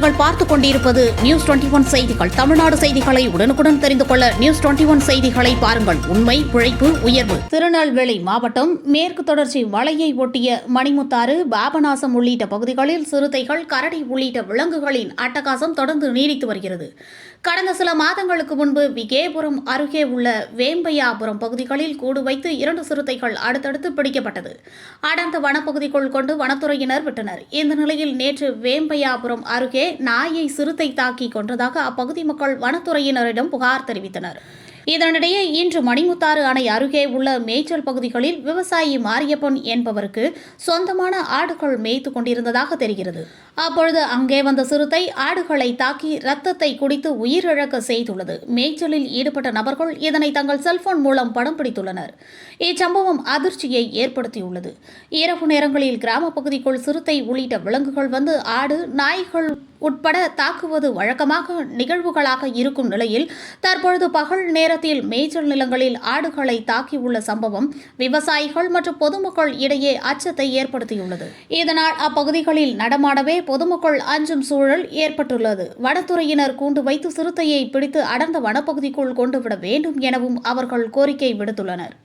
நீங்கள் பார்த்துக் கொண்டிருப்பது நியூஸ் 21 செய்திகள். தமிழ்நாடு செய்திகளை உடனுக்குடன் தெரிந்து கொள்ள நியூஸ் 21 செய்திகளை பாருங்கள். உண்மை, உழைப்பு, உயர்வு. திருநெல்வேலி மாவட்டம் மேற்கு தொடர்ச்சி மலையை ஒட்டிய மணிமுத்தாறு, பாபநாசம் உள்ளிட்ட பகுதிகளில் சிறுத்தைகள், கரடி உள்ளிட்ட விலங்குகளின் அட்டகாசம் தொடர்ந்து நீடித்து வருகிறது. கடந்த சில மாதங்களுக்கு முன்பு விகேபுரம் அருகே உள்ள வேம்பையாபுரம் பகுதிகளில் கூடு வைத்து 2 சிறுத்தைகள் அடுத்தடுத்து பிடிக்கப்பட்டது. அடர்ந்த வனப்பகுதிக்குள் கொண்டு வனத்துறையினர் விட்டனர். இந்த நிலையில் நேற்று வேம்பையாபுரம் அருகே நாயை சிறுத்தை தாக்கி கொன்றதாக அப்பகுதி மக்கள் வனத்துறையினரிடம் புகார் தெரிவித்தனர். இதனிடையே இன்று மணிமுத்தாறு அணை அருகே உள்ள மேய்ச்சல் பகுதிகளில் விவசாயி மாரியப்பன் என்பவருக்கு சொந்தமான ஆடுகள் மேய்த்து கொண்டிருந்ததாக தெரிகிறது. அப்பொழுது அங்கே வந்த சிறுத்தை ஆடுகளை தாக்கி ரத்தத்தை குடித்து உயிரிழக்க செய்துள்ளது. மேய்ச்சலில் ஈடுபட்ட நபர்கள் இதனை தங்கள் செல்போன் மூலம் படம் பிடித்துள்ளனர். இச்சம்பவம் அதிர்ச்சியை ஏற்படுத்தியுள்ளது. இரவு நேரங்களில் கிராம பகுதிக்குள் சிறுத்தை உள்ளிட்ட விலங்குகள் வந்து ஆடு, நாய்கள் உட்பட தாக்குவது வழக்கமாக நிகழ்வுகளாக இருக்கும் நிலையில் தற்பொழுது பகல் நேரத்தில் மேய்ச்சல் நிலங்களில் ஆடுகளை தாக்கியுள்ள சம்பவம் விவசாயிகள் மற்றும் பொதுமக்கள் இடையே அச்சத்தை ஏற்படுத்தியுள்ளது. இதனால் அப்பகுதிகளில் நடமாடவே பொதுமக்கள் அஞ்சும் சூழல் ஏற்பட்டுள்ளது. வனத்துறையினர் கூண்டு வைத்து சிறுத்தையை பிடித்து அடர்ந்த வனப்பகுதிக்குள் கொண்டுவிட வேண்டும் எனவும் அவர்கள் கோரிக்கை விடுத்துள்ளனர்.